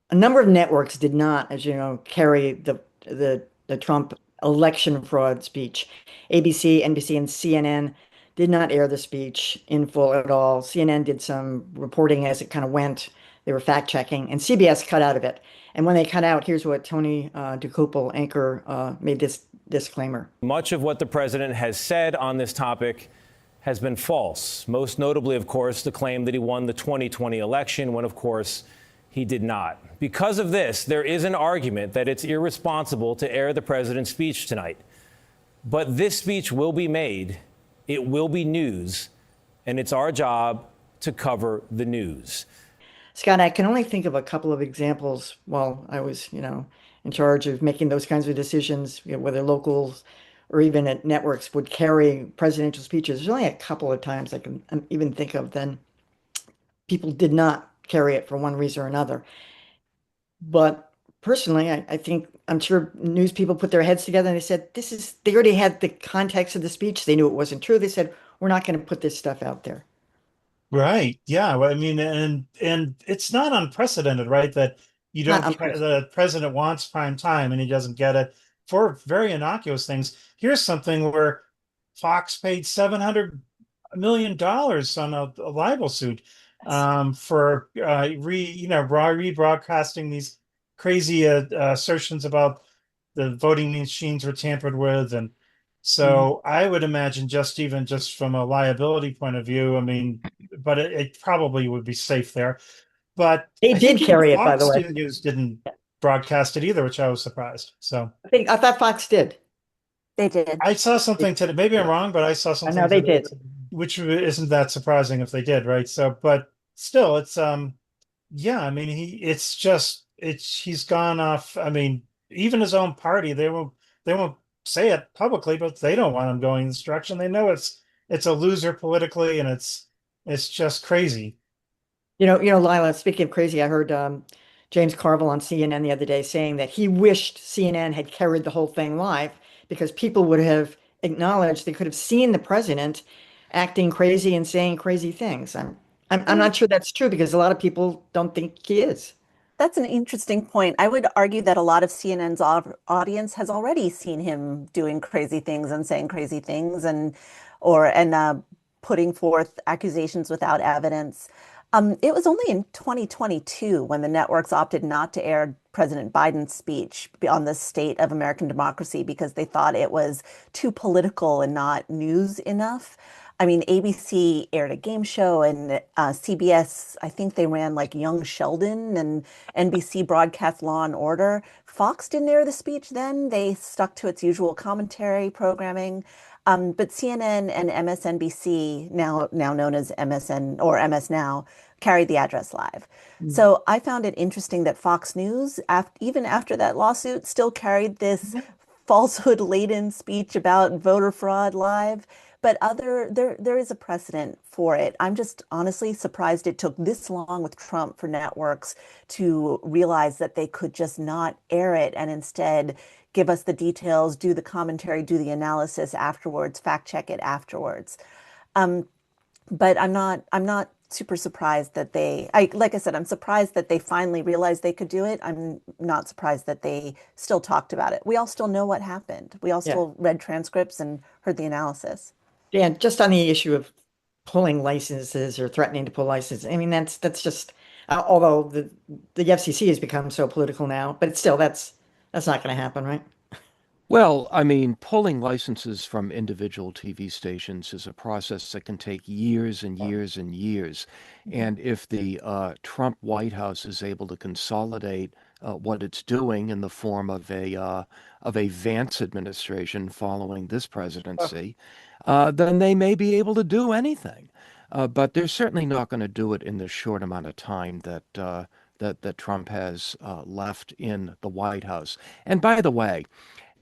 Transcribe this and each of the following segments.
A number of networks did not, as you know, carry the Trump election fraud speech. ABC, NBC, and CNN did not air the speech in full at all. CNN did some reporting as it kind of went. They were fact checking, and CBS cut out of it. And when they cut out, here's what Tony DeCouple, anchor, made this disclaimer. Much of what the president has said on this topic has been false. Most notably, of course, the claim that he won the 2020 election when, of course, he did not. Because of this, there is an argument that it's irresponsible to air the president's speech tonight. But this speech will be made, it will be news, and it's our job to cover the news. Scott, I can only think of a couple of examples while I was, in charge of making those kinds of decisions, whether locals or even at networks would carry presidential speeches. There's only a couple of times I can even think of then people did not carry it for one reason or another. But personally, I think I'm sure news people put their heads together and they said, they already had the context of the speech. They knew it wasn't true. They said, we're not going to put this stuff out there. Right. Yeah. Well, I mean, and it's not unprecedented, right? That you Not don't unprecedented. the president wants prime time and he doesn't get it for very innocuous things. Here's something where Fox paid $700 million on a libel suit for rebroadcasting these crazy assertions about the voting machines were tampered with. And Mhm. so I would imagine just from a liability point of view, I mean, but it probably would be safe there. But They I did think even carry it, by the Fox way. News didn't broadcast it either, which I was surprised. So I thought Fox did. They did. I saw something today. Maybe I'm Yeah, wrong, but I saw I know something they today, did. which isn't that surprising if they did, right? So, but still, it's yeah. I mean, he's gone off. I mean, even his own party, they won't say it publicly, but they don't want him going this direction. They know it's a loser politically, and it's just crazy. Lila, speaking of crazy, I heard James Carville on CNN the other day saying that he wished CNN had carried the whole thing live because people would have acknowledged they could have seen the president acting crazy and saying crazy things. I'm Mm, not sure that's true because a lot of people don't think he is. That's an interesting point. I would argue that a lot of CNN's audience has already seen him doing crazy things and saying crazy things and putting forth accusations without evidence. It was only in 2022 when the networks opted not to air President Biden's speech on the state of American democracy because they thought it was too political and not news enough. I mean, ABC aired a game show and CBS, I think they ran like Young Sheldon and NBC broadcast Law and Order. Fox didn't air the speech then. They stuck to its usual commentary programming. But CNN and MSNBC, now known as MSN or MS Now, carried the address live. Mm. So I found it interesting that Fox News, even after that lawsuit, still carried this falsehood-laden speech about voter fraud live. But there is a precedent for it. I'm just honestly surprised it took this long with Trump for networks to realize that they could just not air it and instead give us the details, do the commentary, do the analysis afterwards, fact check it afterwards. Um, but I'm not super surprised that like I said, I'm surprised that they finally realized they could do it. I'm not surprised that they still talked about it. We all still know what happened. We all Yeah. still read transcripts and heard the analysis. Dan, just on the issue of pulling licenses or threatening to pull licenses, I mean that's just although the FCC has become so political now, but it's still that's not going to happen, right? Well, I mean, pulling licenses from individual TV stations is a process that can take years and years and years. And if the Trump White House is able to consolidate what it's doing in the form of a Vance administration following this Oh, presidency, then they may be able to do anything. But they're certainly not going to do it in the short amount of time that Trump has left in the White House. And by the way,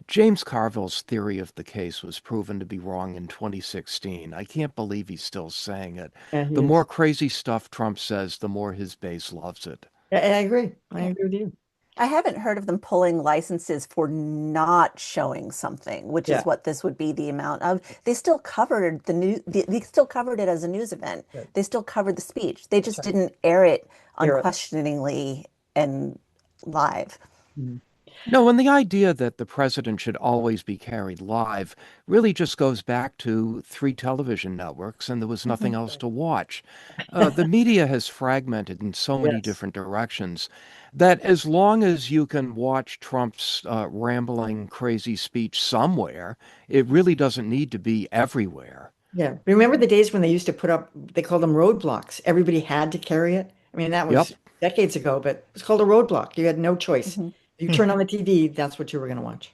James Carville's theory of the case was proven to be wrong in 2016. I can't believe he's still saying it. yeah, he The is. more crazy stuff Trump says, the more his base loves it. Yeah, I agree. I Yeah. agree with you. I haven't heard of them pulling licenses for not showing something, which is Yeah. what this would be the amount of. They still covered they still covered it as a news event. Right. They still covered the speech. They That's just right. didn't air it Here, unquestioningly and live. Mhm. No, and the idea that the president should always be carried live really just goes back to three television networks, and there was nothing Mhm. else to watch. The media has fragmented in so many Yes. different directions that as long as you can watch Trump's rambling, crazy speech somewhere, it really doesn't need to be everywhere. Yeah. Remember the days when they used to put up, they called them roadblocks. Everybody had to carry it. I mean, that Yep. was decades ago, but it was called a roadblock. You had no choice. Mhm. You turn on the TV, that's what you were going to watch.